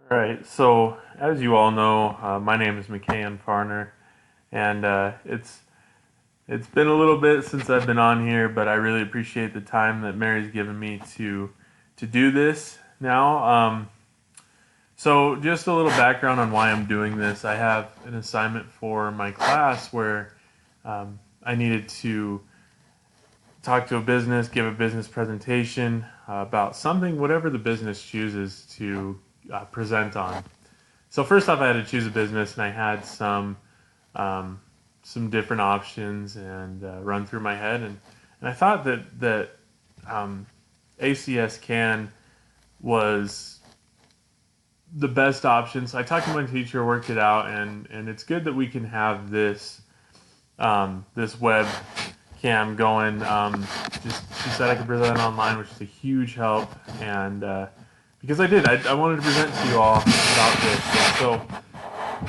All right, so as you all know, my name is McKay Farner, and it's been a little bit since I've been on here, but I really appreciate the time that Mary's given me to do this now. So just a little background on why I'm doing this. I have an assignment for my class where I needed to talk to a business, give a business presentation about something, whatever the business chooses to present on. So first off, I had to choose a business, and I had um, some different options and run through my head, and I thought that um, ACS can was the best option. So I talked to my teacher, worked it out, and it's good that we can have this web cam going. Just she said I could present online, which is a huge help, and because I wanted to present to you all about this. So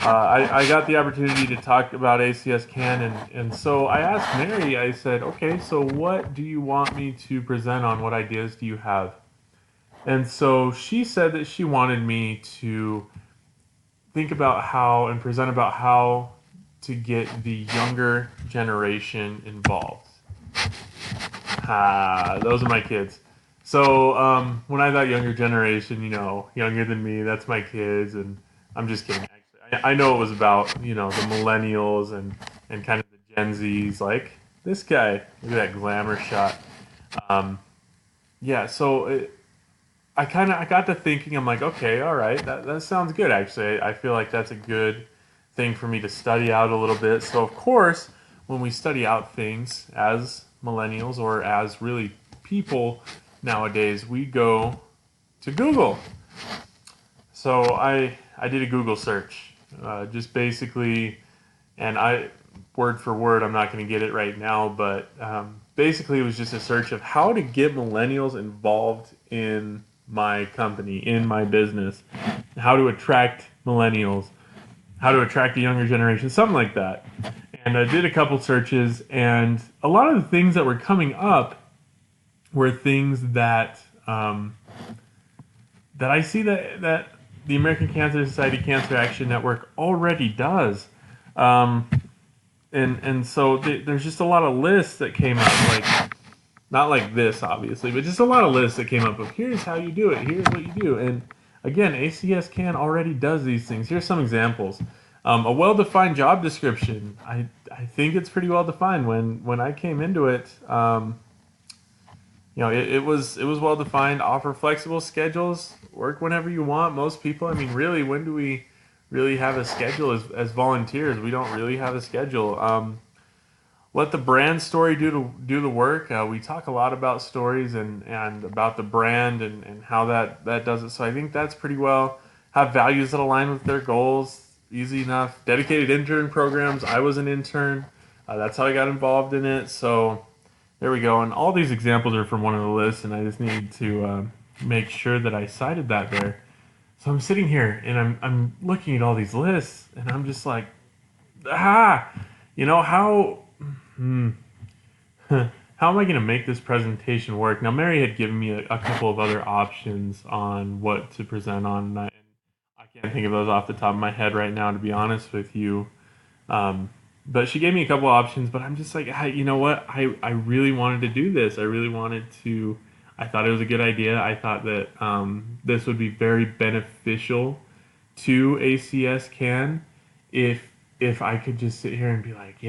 I got the opportunity to talk about ACS CAN, and so I asked Mary, I said, okay, so what do you want me to present on? What ideas do you have? And so she said that she wanted me to think about how and present about how to get the younger generation involved. Those are my kids. So when I thought younger generation, younger than me, that's my kids, and I'm just kidding. Actually, I know it was about the millennials and kind of the Gen Zs, like this guy. Look at that glamour shot. Um, yeah, so I got to thinking. I'm like, okay, all right, that sounds good. Actually, I feel like that's a good thing for me to study out a little bit. So of course, when we study out things as millennials or as really people nowadays, we go to Google. So I did a Google search, just basically, and I word for word, I'm not going to get it right now, but basically it was just a search of how to get millennials involved in my company, in my business, how to attract millennials, how to attract the younger generation, something like that. And I did a couple searches, and a lot of the things that were coming up were things that I see that the American Cancer Society Cancer Action Network already does. Um, and so there's just a lot of lists that came up, like not like this obviously, but just a lot of lists that came up of here's how you do it, here's what you do, and again, ACS Can already does these things. Here's some examples. A well-defined job description. I think it's pretty well defined. When I came into it, it was well defined. Offer flexible schedules. Work whenever you want. Most people. I mean, really, when do we really have a schedule as volunteers? We don't really have a schedule. Let the brand story do the work. We talk a lot about stories and about the brand and how that does it. So I think that's pretty well. Have values that align with their goals. Easy enough. Dedicated intern programs. I was an intern. That's how I got involved in it. So there we go. And all these examples are from one of the lists, and I just need to make sure that I cited that there. So I'm sitting here and I'm looking at all these lists, and I'm just like, ah, how. Hmm. How am I going to make this presentation work? Now, Mary had given me a couple of other options on what to present on, and I can't think of those off the top of my head right now, to be honest with you. But she gave me a couple options, but I'm just like, hey, you know what? I really wanted to do this. I really wanted to. I thought it was a good idea. I thought that this would be very beneficial to ACS Can if I could just sit here and be like,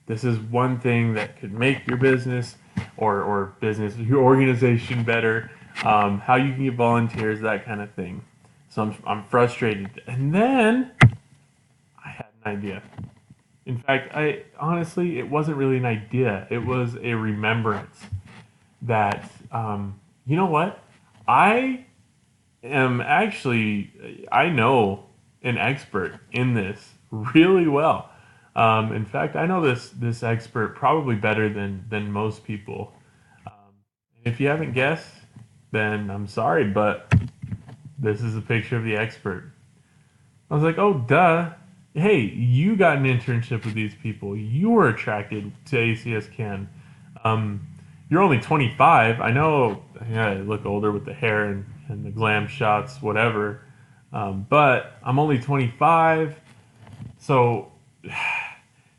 this is one thing that could make your business or business your organization better. How you can get volunteers, that kind of thing. So I'm frustrated, and then I had an idea. In fact, I honestly, it wasn't really an idea. It was a remembrance that, you know what? I am actually, I know an expert in this really well. In fact, I know this expert probably better than most people. Um, if you haven't guessed, then I'm sorry, but this is a picture of the expert. I was like, oh, duh. Hey, you got an internship with these people. You were attracted to ACS Can. Um, you're only 25. I know, yeah, I look older with the hair and the glam shots, whatever. But I'm only 25, so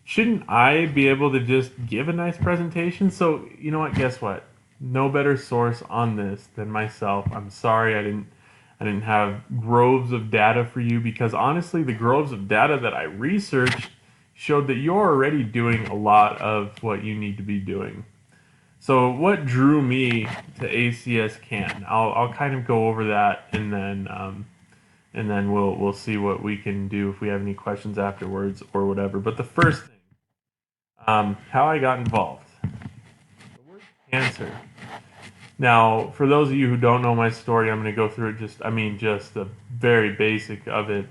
shouldn't I be able to just give a nice presentation? So, you know what? Guess what? No better source on this than myself. I'm sorry I didn't have groves of data for you because honestly, the groves of data that I researched showed that you're already doing a lot of what you need to be doing. So, what drew me to ACS Can? I'll kind of go over that and then we'll see what we can do if we have any questions afterwards or whatever. But the first thing, how I got involved. The word cancer. Now, for those of you who don't know my story, I'm going to go through it just the very basic of it.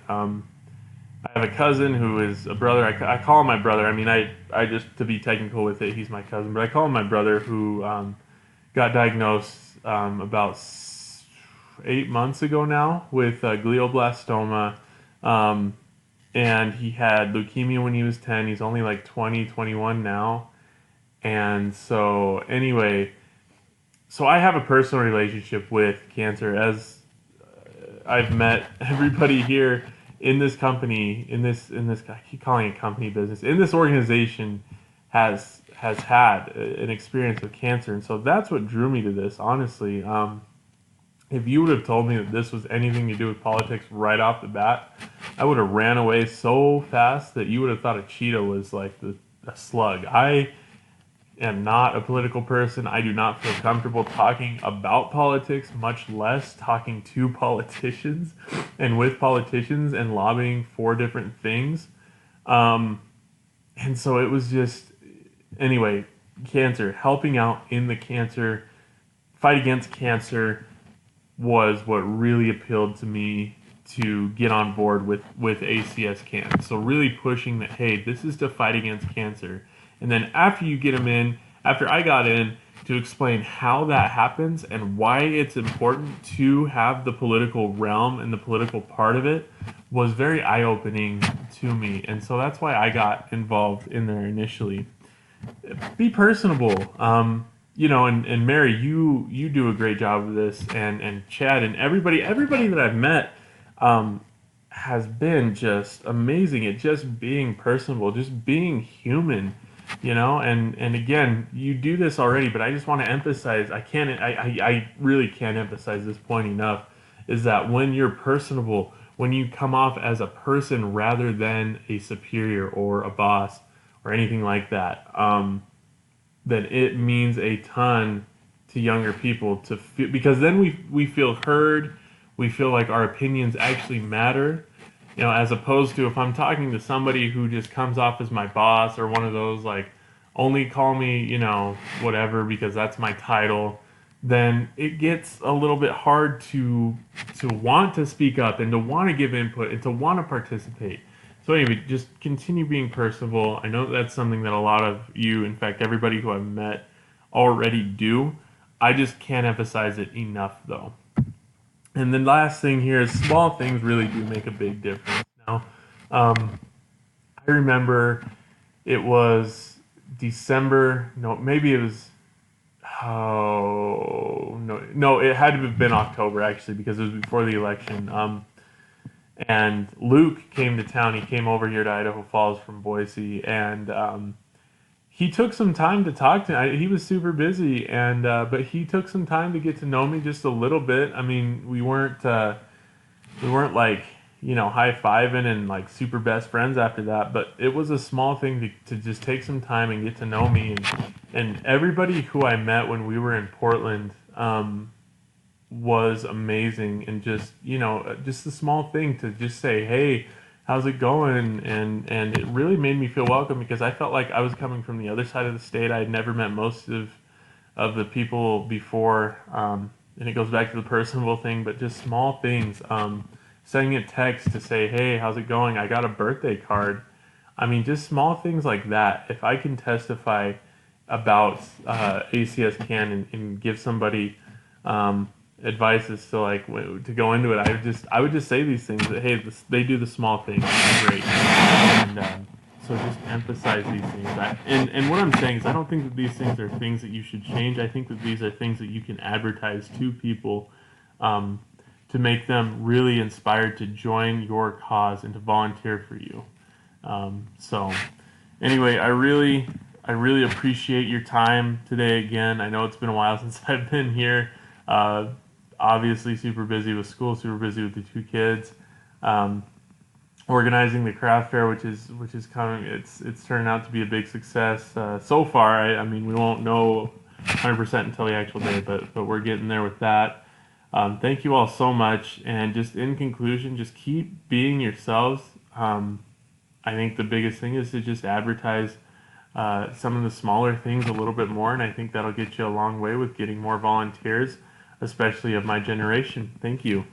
I have a cousin who is a brother. I call him my brother. I just, to be technical with it, he's my cousin, but I call him my brother who got diagnosed about 8 months ago now with glioblastoma. Um, and he had leukemia when he was 10. He's only like 20, 21 now. And so, anyway, so I have a personal relationship with cancer as I've met everybody here in this company, in this I keep calling it company business, in this organization has had an experience with cancer. And so that's what drew me to this, honestly. If you would have told me that this was anything to do with politics right off the bat, I would have ran away so fast that you would have thought a cheetah was like a slug. I am not a political person. I do not feel comfortable talking about politics, much less talking to politicians and with politicians and lobbying for different things. Um, and so it was just, anyway, cancer, helping out in the cancer, fight against cancer was what really appealed to me to get on board with ACS Can. So really pushing that, hey, this is to fight against cancer. And then after you get them in, after I got in, to explain how that happens and why it's important to have the political realm and the political part of it was very eye-opening to me. And so that's why I got involved in there initially. Be personable. And Mary, you do a great job of this, and Chad and everybody that I've met has been just amazing at just being personable, just being human, and again, you do this already, but I just want to emphasize, I really can't emphasize this point enough, is that when you're personable, when you come off as a person rather than a superior or a boss or anything like that, then it means a ton to younger people to feel, because then we feel heard, we feel like our opinions actually matter, as opposed to if I'm talking to somebody who just comes off as my boss or one of those like only call me, whatever because that's my title, then it gets a little bit hard to want to speak up and to want to give input and to want to participate. So anyway, just continue being personable. I know that's something that a lot of you, in fact, everybody who I've met already do. I just can't emphasize it enough, though. And the last thing here is small things really do make a big difference. Now, I remember it was December. No, maybe it was. Oh no! It had to have been October actually because it was before the election. And Luke came to town. He came over here to Idaho Falls from Boise, and he took some time to talk to me. He was super busy, and but he took some time to get to know me just a little bit. I mean, we weren't like high fiving and like super best friends after that, but it was a small thing to just take some time and get to know me, and everybody who I met when we were in Portland. Was amazing, and just a small thing to just say, hey, how's it going, and it really made me feel welcome because I felt like I was coming from the other side of the state. I had never met most of the people before, and it goes back to the personable thing, but just small things, sending a text to say, hey, how's it going, I got a birthday card. I mean, just small things like that. If I can testify about ACS Can and give somebody advice is to like to go into it. I would just say these things that hey, they do the small things, it's great, and so just emphasize these things. And what I'm saying is I don't think that these things are things that you should change. I think that these are things that you can advertise to people to make them really inspired to join your cause and to volunteer for you. So anyway, I really appreciate your time today again. I know it's been a while since I've been here. Uh, Obviously, super busy with school, super busy with the two kids. Um, Organizing the craft fair, which is coming. It's turning out to be a big success so far. I mean, we won't know 100% until the actual day, but we're getting there with that. Thank you all so much, and just in conclusion, just keep being yourselves. I think the biggest thing is to just advertise some of the smaller things a little bit more, and I think that'll get you a long way with getting more volunteers, especially of my generation. Thank you.